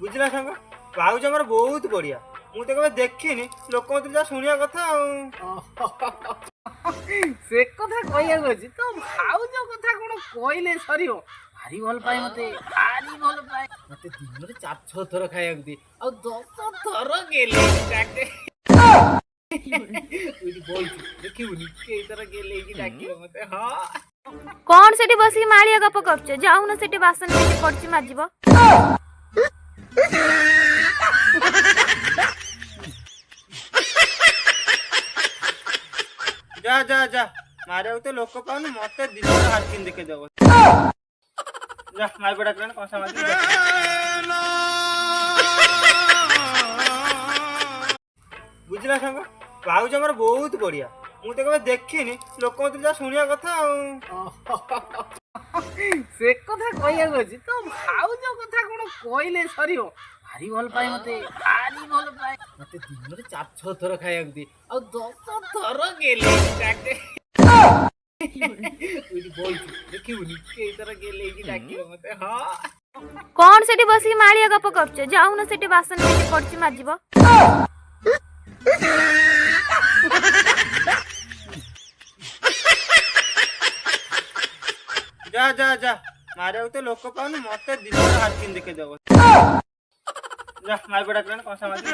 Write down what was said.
बुझला सांग भाऊज हमर बहुत बढ़िया मु तो कबे देखिनी लोक मत जा सुनिया कथा से कथा कहया गछि तो भाउज कथा कोन कहले सरियो भारी भल पाए मते भारी भल पाए मते दिन रे 4-6 थर खाया गति आ 10 थर गेले डाके उदी बोल देखिउनी के तरह गेले की डाके मते हां कौन सेठी बसी मालिया गप करछ जाऊ न सेठी बासन में पड़ची माजिबो जा जा जा मारे तो लोक पाउन मते दिन हाथ किन देखे जाव जा माय बड़ा कन कोसा माजी बुझला सांग भाऊज हमर बहुत बढ़िया मु तो कबे देखिनी लोक मत जा सुनिया कथा से कथा कहया गछि तो भाउज कथा कोन कहले सरियो भारी भल पाए मते भारी भल पाए मते दिन रे 4-6 थर खाया गति आ 10 थर गेले डाके उदी बोल देखिउनी के तरह गेले की डाके मते हां कौन सेठी बसी मालिया गप करछ जाऊ न सेठी बासन में पड़ची माजिबो जा जा जा मारे तो लोक पाउन मते दिन हाथ किन देखे जाव जा माय बड़ा कन कोसा माजी